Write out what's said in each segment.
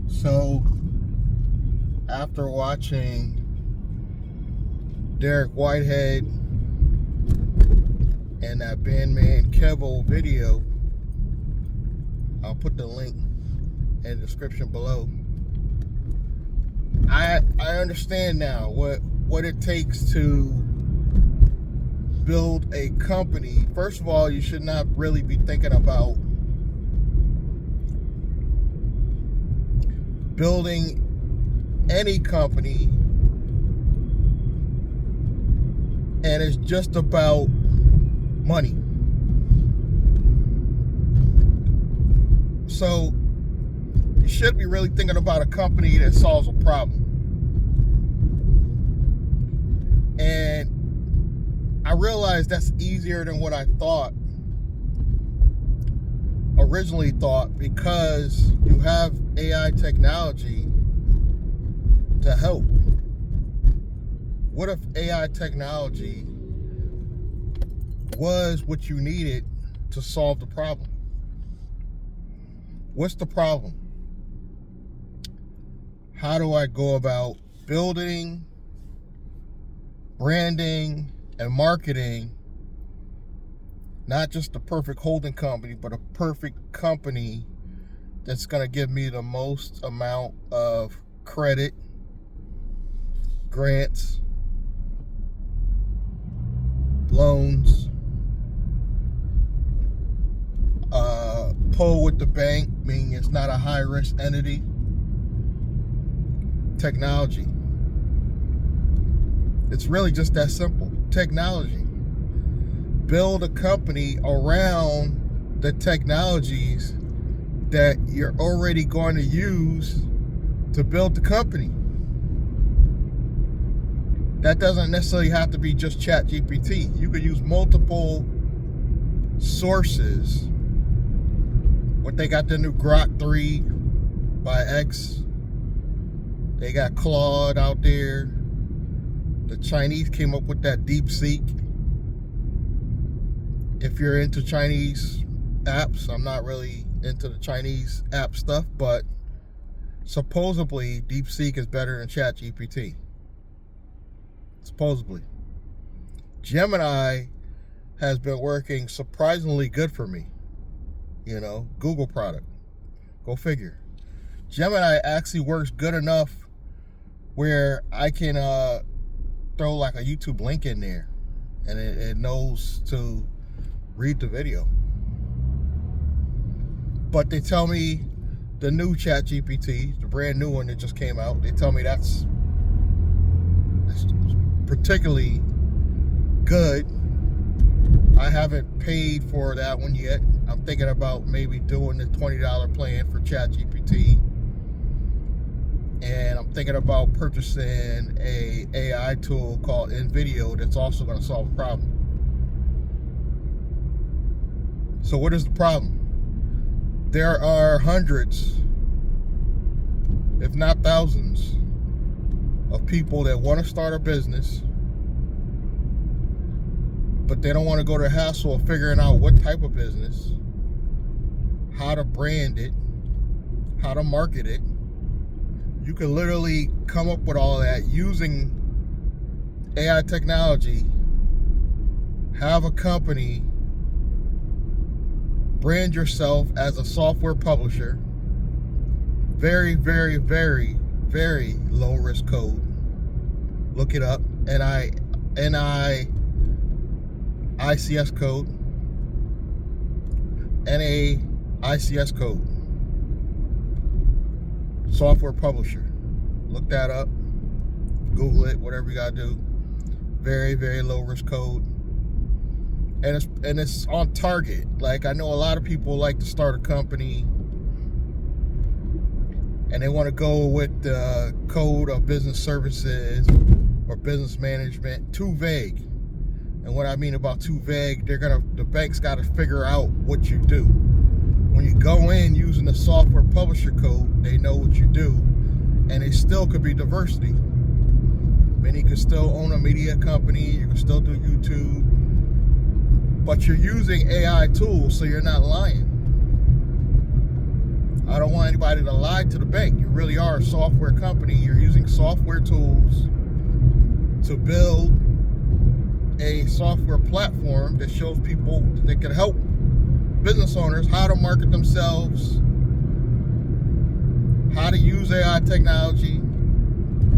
So, after watching Derek Whitehead and that Bandman Kevo video, I'll put the link in the description below. I understand now what it takes to build a company. First of all, you should not really be thinking about building any company and it's just about money. So you should be really thinking about a company that solves a problem. And I realized that's easier than what I originally thought, because you have AI technology to help. What if AI technology was what you needed to solve the problem? What's the problem? How do I go about building, branding, and marketing not just the perfect holding company, but a perfect company that's going to give me the most amount of credit, grants, loans, pull with the bank, meaning it's not a high risk entity, technology. It's really just that simple. Technology. Build a company around the technologies that you're already going to use to build the company. That doesn't necessarily have to be just ChatGPT. You could use multiple sources. What they got, the new Grok 3 by X. They got Claude out there. The Chinese came up with that DeepSeek. If you're into Chinese apps, I'm not really into the Chinese app stuff, but supposedly DeepSeek is better than ChatGPT. Supposedly. Gemini has been working surprisingly good for me. Google product. Go figure. Gemini actually works good enough where I can throw like a YouTube link in there and it knows to read the video. But they tell me the new ChatGPT, the brand new one that just came out, they tell me that's particularly good. I haven't paid for that one yet. I'm thinking about maybe doing the $20 plan for ChatGPT. And I'm thinking about purchasing a AI tool called NVIDIA that's also going to solve a problem. So what is the problem? There are hundreds, if not thousands, of people that want to start a business, but they don't want to go to the hassle of figuring out what type of business, how to brand it, how to market it. You can literally come up with all that using AI technology, have a company, brand yourself as a software publisher. Very, very, very, very low risk code. Look it up. ICS code. NAICS code. Software publisher. Look that up. Google it, whatever you gotta do. Very, very low risk code. And it's on target. Like, I know a lot of people like to start a company and they want to go with the code of business services or business management. Too vague. And what I mean about too vague, the bank's got to figure out what you do. When you go in using the software publisher code, they know what you do, and it still could be diversity. I mean, you could still own a media company, you can still do YouTube, but you're using AI tools, so you're not lying. I don't want anybody to lie to the bank. You really are a software company. You're using software tools to build a software platform that shows people that can help business owners how to market themselves, how to use AI technology.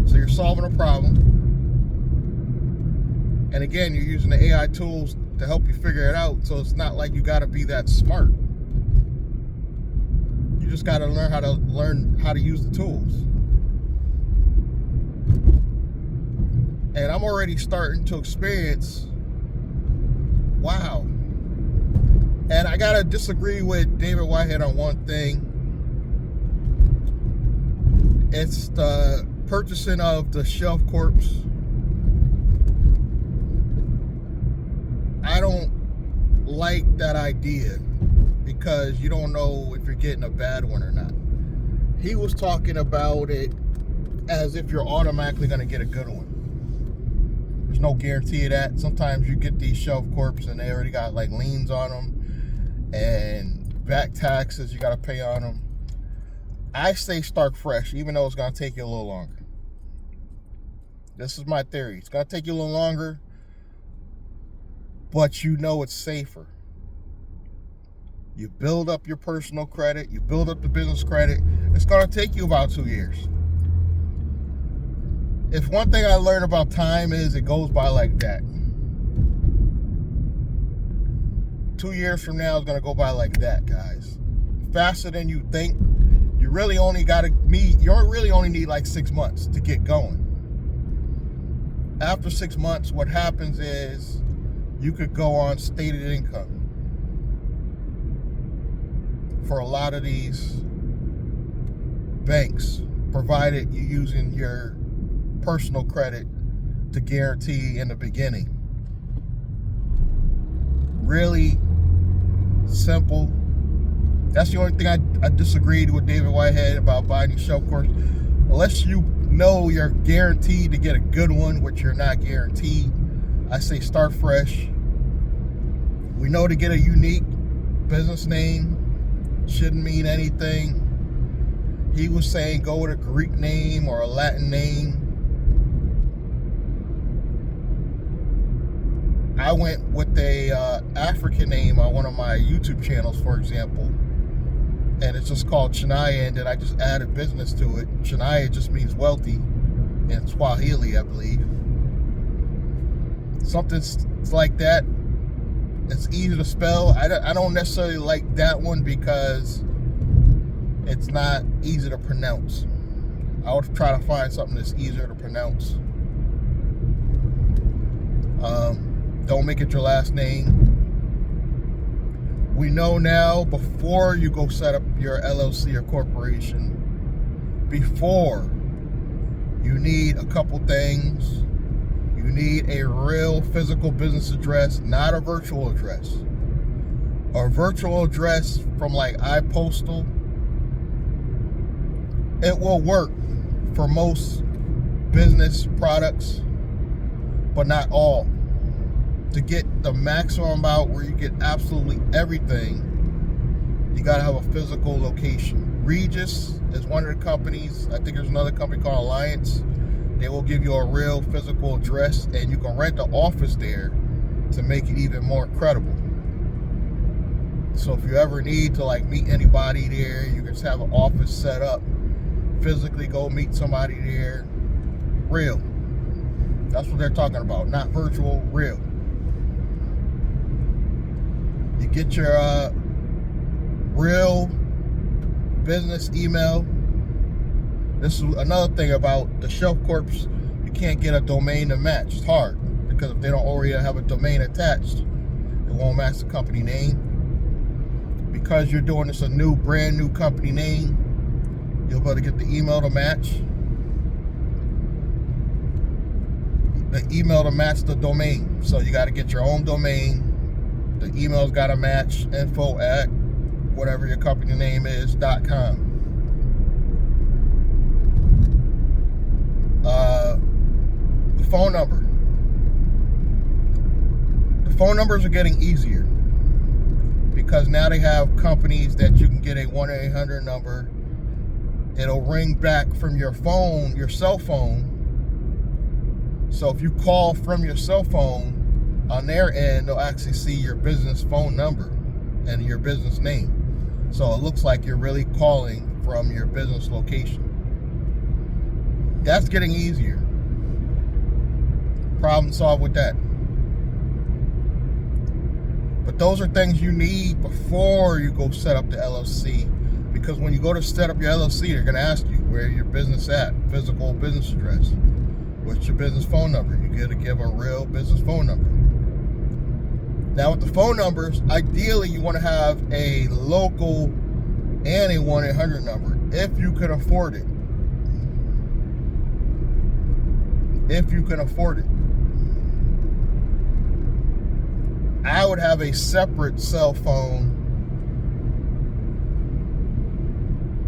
So you're solving a problem. And again, you're using the AI tools to help you figure it out. So it's not like you got to be that smart. You just got to learn how to use the tools. And I'm already starting to experience, wow. And I got to disagree with David Whitehead on one thing. It's the purchasing of the Shelf Corps. I don't like that idea because you don't know if you're getting a bad one or not. He was talking about it as if you're automatically going to get a good one. There's no guarantee of that. Sometimes you get these Shelf Corps and they already got like liens on them and back taxes you got to pay on them. I say start fresh, even though it's going to take you a little longer. This is my theory. It's going to take you a little longer, but you know it's safer. You build up your personal credit, you build up the business credit. It's going to take you about 2 years. If one thing I learned about time is it goes by like that. 2 years from now is going to go by like that, guys. Faster than you think. You really only need like 6 months to get going. After 6 months, what happens is you could go on stated income. For a lot of these banks, provided you're using your personal credit to guarantee in the beginning. Really simple. That's the only thing I disagreed with David Whitehead about buying these Shelf Corps. Unless you know you're guaranteed to get a good one, which you're not guaranteed, I say start fresh. We know to get a unique business name shouldn't mean anything. He was saying go with a Greek name or a Latin name. I went with a African name on one of my YouTube channels, for example, and it's just called Chaniya, and then I just added business to it. Chaniya just means wealthy in Swahili, I believe. Something like that. It's easy to spell. I don't necessarily like that one because it's not easy to pronounce. I would try to find something that's easier to pronounce. Don't make it your last name. We know now, before you go set up your LLC or corporation, before, you need a couple things. You need a real physical business address, not a virtual address. A virtual address from like iPostal, it will work for most business products, but not all. To get the maximum amount where you get absolutely everything, you gotta have a physical location. Regis is one of the companies. I think there's another company called Alliance. They will give you a real physical address, and you can rent the office there to make it even more credible. So if you ever need to like meet anybody there, you can just have an office set up, physically go meet somebody there. Real. That's what they're talking about, not virtual, real. You get your real business email. This is another thing about the Shelf Corps. You can't get a domain to match. It's hard because if they don't already have a domain attached, it won't match the company name. Because you're doing this a brand new company name, you'll be able to get the email to match. The email to match the domain. So you got to get your own domain. The email's got to match info@whatever your company name is .com. The phone number. The phone numbers are getting easier because now they have companies that you can get a 1-800 number. It'll ring back from your phone, your cell phone. So if you call from your cell phone, on their end, they'll actually see your business phone number and your business name. So it looks like you're really calling from your business location. That's getting easier. Problem solved with that. But those are things you need before you go set up the LLC. Because when you go to set up your LLC, they're going to ask you where your business at, physical business address. What's your business phone number? You got to give a real business phone number. Now with the phone numbers, ideally you want to have a local and a 1-800 number if you can afford it. If you can afford it. I would have a separate cell phone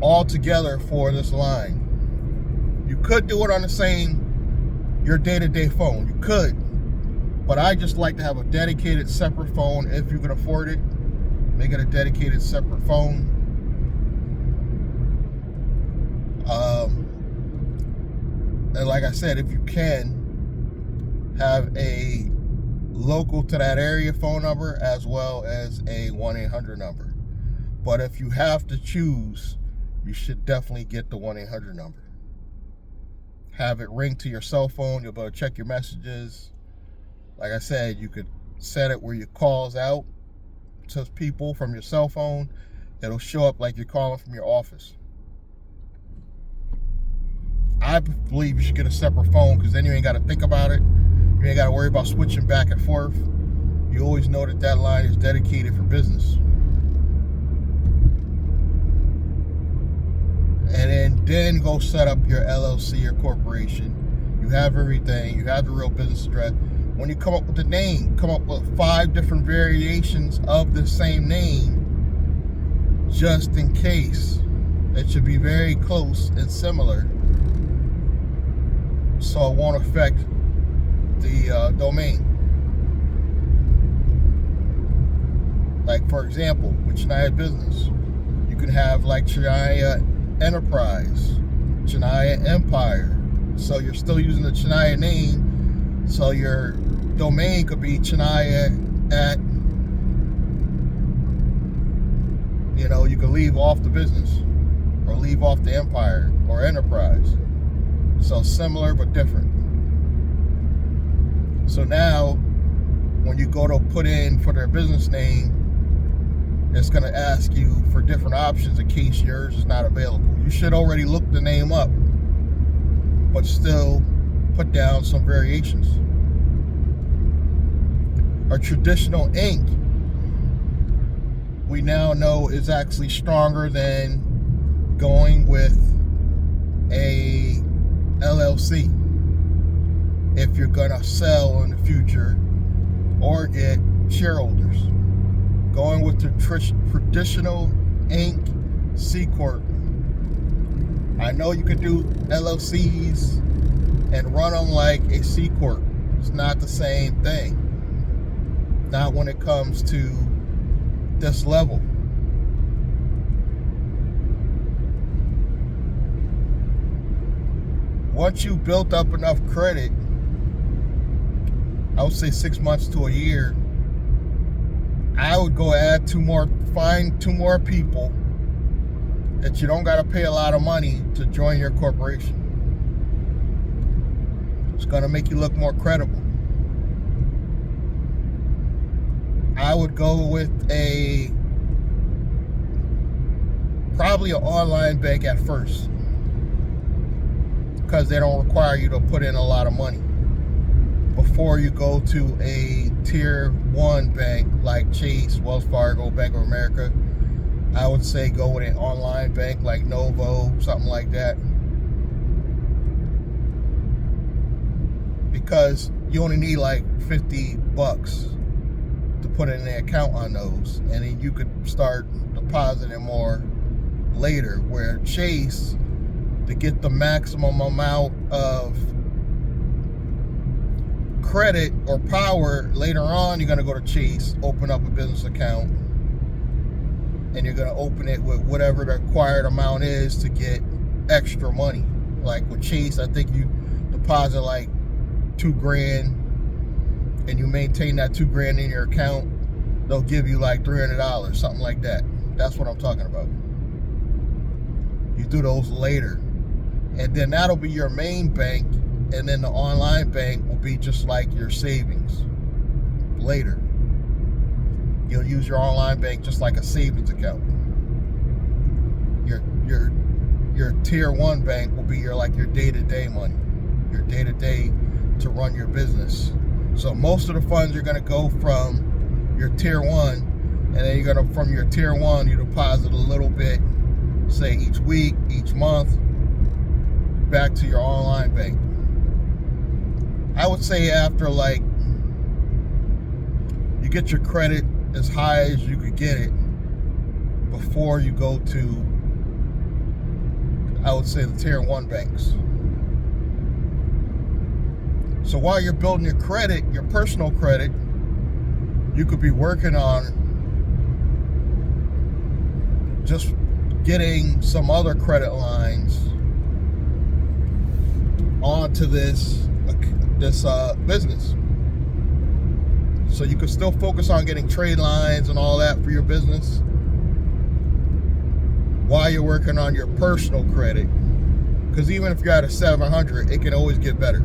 altogether for this line. You could do it on the same, your day-to-day phone. You could. But I just like to have a dedicated separate phone if you can afford it. Make it a dedicated separate phone. And like I said, if you can, have a local to that area phone number as well as a 1-800 number. But if you have to choose, you should definitely get the 1-800 number. Have it ring to your cell phone. You'll be able to check your messages. Like I said, you could set it where your calls out to people from your cell phone. It'll show up like you're calling from your office. I believe you should get a separate phone because then you ain't got to think about it. You ain't got to worry about switching back and forth. You always know that that line is dedicated for business. And then go set up your LLC or corporation. You have everything. You have the real business address. When you come up with the name, come up with 5 different variations of the same name, just in case. It should be very close and similar, so it won't affect the domain. Like for example, with Chaniya Business, you can have like Chaniya Enterprise, Chaniya Empire. So you're still using the Chaniya name. So your domain could be Chaniya at, you can leave off the business or leave off the empire or enterprise. So similar but different. So now when you go to put in for their business name, it's going to ask you for different options in case yours is not available. You should already look the name up, but still put down some variations. Our traditional ink, we now know is actually stronger than going with a LLC if you're gonna sell in the future or get shareholders. Going with the traditional Inc. C Corp. I know you could do LLCs and run them like a C Corp. It's not the same thing. Not when it comes to this level. Once you built up enough credit, I would say 6 months to a year, I would go find 2 more people that you don't got to pay a lot of money to join your corporation. It's going to make you look more credible. I would go with probably an online bank at first, because they don't require you to put in a lot of money. Before you go to a tier 1 bank like Chase, Wells Fargo, Bank of America, I would say go with an online bank like Novo, something like that. Because you only need like $50 to put in an account on those, and then you could start depositing more later. Where Chase, to get the maximum amount of credit or power later on, you're going to go to Chase, open up a business account, and you're going to open it with whatever the required amount is to get extra money. Like with Chase, I think you deposit like $2,000 and you maintain that $2,000 in your account. They'll give you like $300, something like that. That's what I'm talking about. You do those later, and then that'll be your main bank, and then the online bank will be just like your savings later. You'll use your online bank just like a savings account. Your tier 1 bank will be your day-to-day money, your day-to-day to run your business. So most of the funds are going to go from your tier 1, and then you're going to, from your tier 1, you deposit a little bit, say each week, each month, back to your online bank. I would say after you get your credit as high as you could get it before you go to, I would say, the tier 1 banks. So while you're building your credit, your personal credit, you could be working on just getting some other credit lines onto this business. So you could still focus on getting trade lines and all that for your business while you're working on your personal credit. Because even if you're at a 700, it can always get better.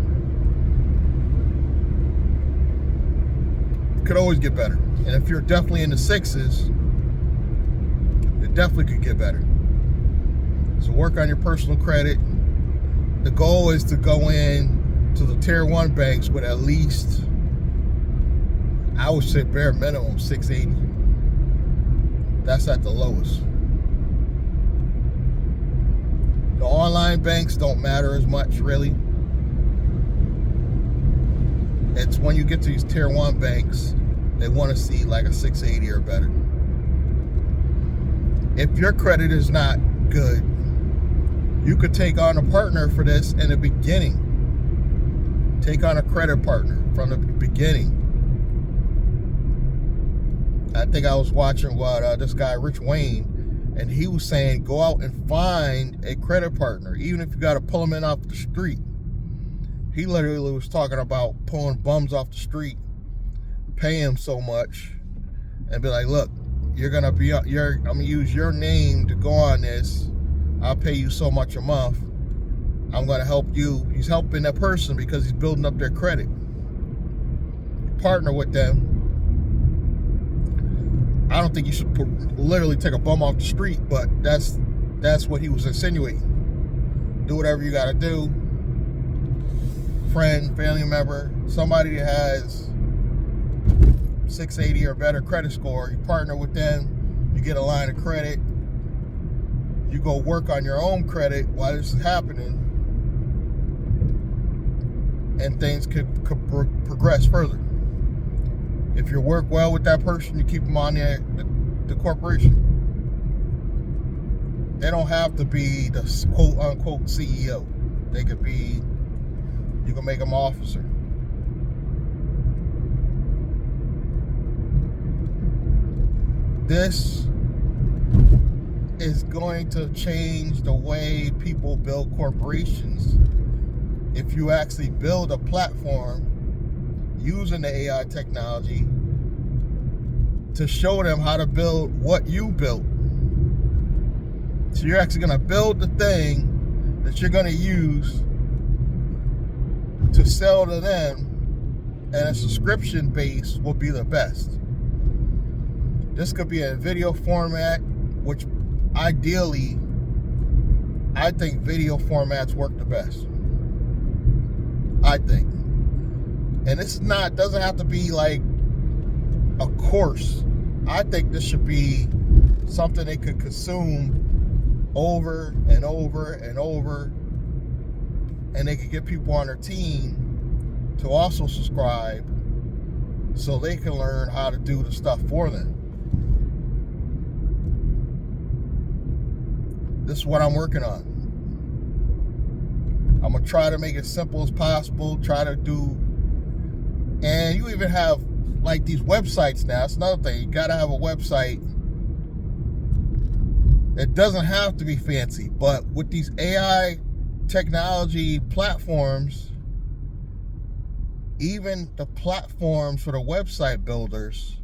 It could always get better. And if you're definitely in the 6s, it definitely could get better. So work on your personal credit. The goal is to go in to the tier 1 banks with at least, I would say bare minimum 680. That's at the lowest. The online banks don't matter as much, really. It's when you get to these tier 1 banks, they want to see like a 680 or better. If your credit is not good, you could take on a partner for this in the beginning. Take on a credit partner from the beginning. I think I was watching this guy, Rich Wayne, and he was saying go out and find a credit partner, even if you got to pull them in off the street. He literally was talking about pulling bums off the street, pay him so much, and be like, look, I'm gonna use your name to go on this. I'll pay you so much a month. I'm gonna help you. He's helping that person because he's building up their credit. Partner with them. I don't think you should literally take a bum off the street, but that's what he was insinuating. Do whatever you gotta do. Friend, family member, somebody that has 680 or better credit score, you partner with them, you get a line of credit, you go work on your own credit while this is happening, and things could progress further. If you work well with that person, you keep them on the corporation. They don't have to be the quote-unquote CEO. They could be, you can make them officer. This is going to change the way people build corporations. If you actually build a platform using the AI technology to show them how to build what you built. So you're actually going to build the thing that you're going to use to sell to them, and a subscription base will be the best. This could be a video format, which ideally, I think video formats work the best. I think. And this doesn't have to be like a course. I think this should be something they could consume over and over and over, and they could get people on their team to also subscribe so they can learn how to do the stuff for them. This is what I'm working on. I'm going to try to make it simple as possible, and you even have like these websites now. That's another thing. You got to have a website It doesn't have to be fancy, but with these AI technology platforms, even the platforms for the website builders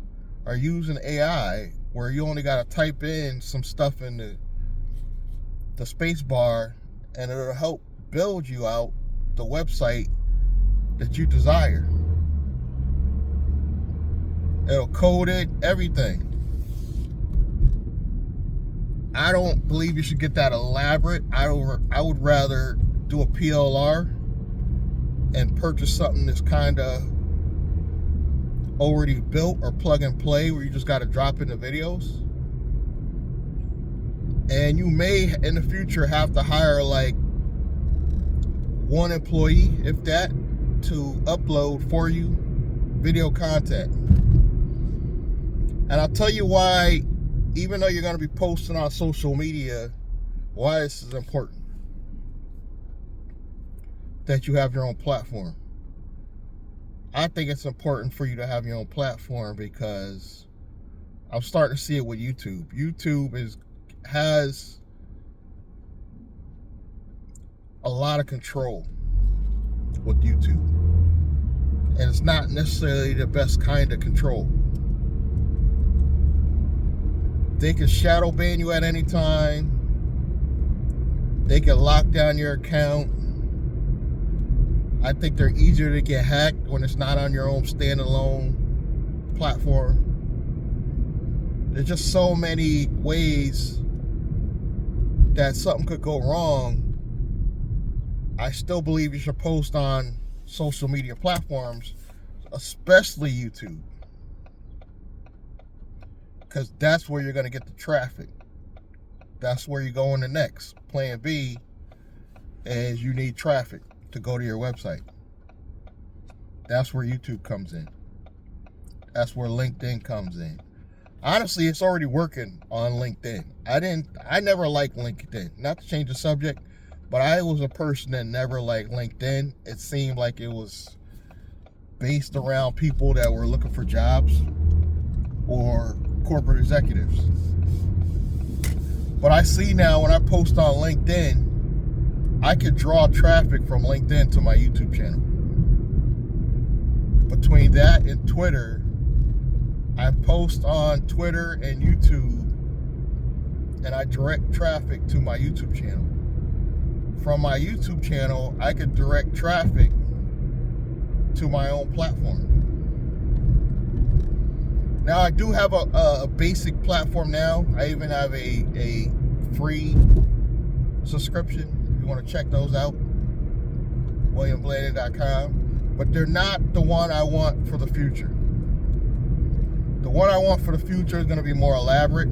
are using AI, where you only got to type in some stuff in the space bar and it'll help build you out the website that you desire. It'll code it, everything. I don't believe you should get that elaborate. I would rather do a PLR and purchase something that's kind of already built or plug and play, where you just got to drop in the videos. And you may in the future have to hire like one employee, if that, to upload for you video content. And I'll tell you why, even though you're going to be posting on social media, why this is important that you have your own platform. I think it's important for you to have your own platform because I'm starting to see it with YouTube. YouTube has a lot of control with YouTube. And it's not necessarily the best kind of control. They can shadow ban you at any time. They can lock down your account. I think they're easier to get hacked when it's not on your own standalone platform. There's just so many ways that something could go wrong. I still believe you should post on social media platforms, especially YouTube, because that's where you're going to get the traffic. That's where you're going the next. Plan B is you need traffic to go to your website. That's where YouTube comes in. That's where LinkedIn comes in. Honestly, it's already working on LinkedIn. I never liked LinkedIn. Not to change the subject, but I was a person that never liked LinkedIn. It seemed like it was based around people that were looking for jobs or corporate executives. But I see now when I post on LinkedIn, I could draw traffic from LinkedIn to my YouTube channel. Between that and Twitter, I post on Twitter and YouTube, and I direct traffic to my YouTube channel. From my YouTube channel, I could direct traffic to my own platform. Now, I do have a basic platform now. I even have a free subscription. If you want to check those out, WilliamBladen.com. But they're not the one I want for the future. The one I want for the future is going to be more elaborate.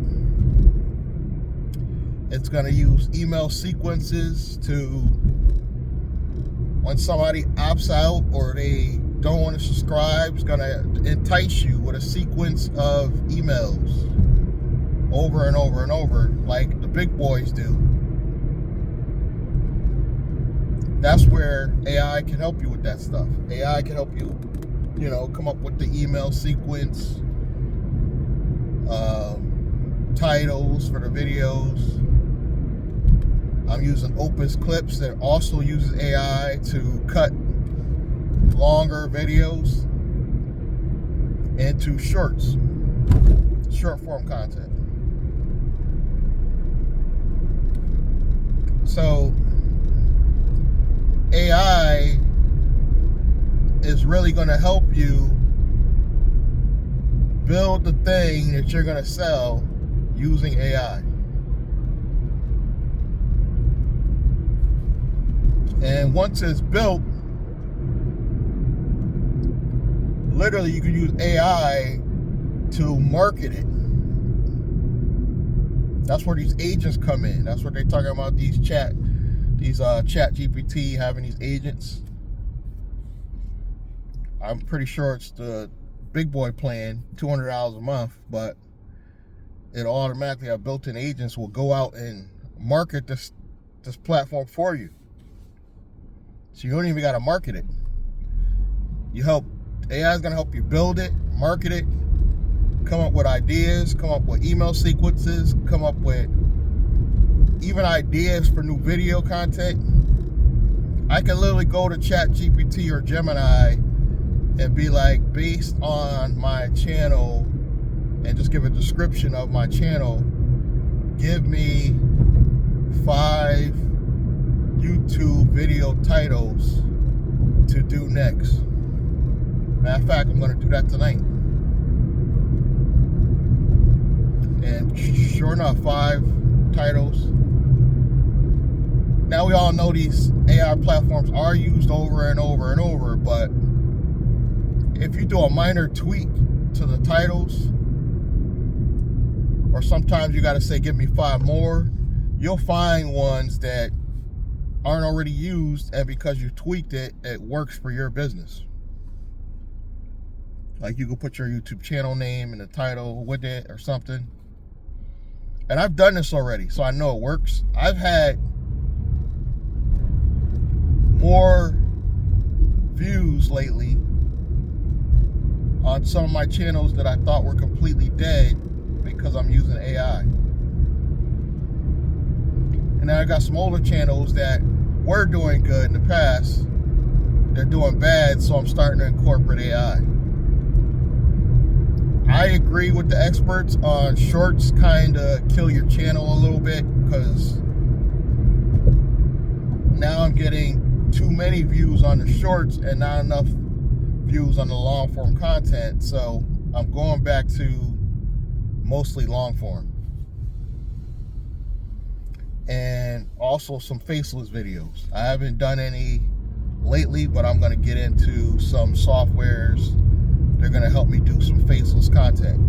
It's going to use email sequences to, when somebody opts out or they don't want to subscribe, it's going to entice you with a sequence of emails over and over and over, like the big boys do. That's where AI can help you with that stuff. AI can help you, come up with the email sequence, titles for the videos. I'm using Opus Clips that also uses AI to cut longer videos into shorts, short form content. So AI is really going to help you build the thing that you're going to sell using AI. And once it's built, literally you can use AI to market it. That's where these agents come in. That's what they're talking about, these chat GPT having these agents. I'm pretty sure it's the big boy plan, $200 a month, but it automatically have built-in agents will go out and market this platform for you. So you don't even got to market it. AI is going to help you build it, market it, come up with ideas, come up with email sequences, come up with even ideas for new video content, I can literally go to ChatGPT or Gemini and be like, based on my channel, and just give a description of my channel, give me 5 YouTube video titles to do next. Matter of fact, I'm going to do that tonight. And sure enough, 5 titles. Now we all know these AI platforms are used over and over and over, but if you do a minor tweak to the titles, or sometimes you got to say, give me 5 more, you'll find ones that aren't already used, and because you tweaked it, it works for your business. Like you can put your YouTube channel name in the title with it or something. And I've done this already, so I know it works. I've had more views lately on some of my channels that I thought were completely dead because I'm using AI. And then I got some older channels that were doing good in the past. They're doing bad, so I'm starting to incorporate AI. I agree with the experts on shorts kind of kill your channel a little bit, because now I'm getting too many views on the shorts and not enough views on the long form content. So I'm going back to mostly long form. And also some faceless videos. I haven't done any lately, but I'm going to get into some softwares. They're going to help me do some faceless content.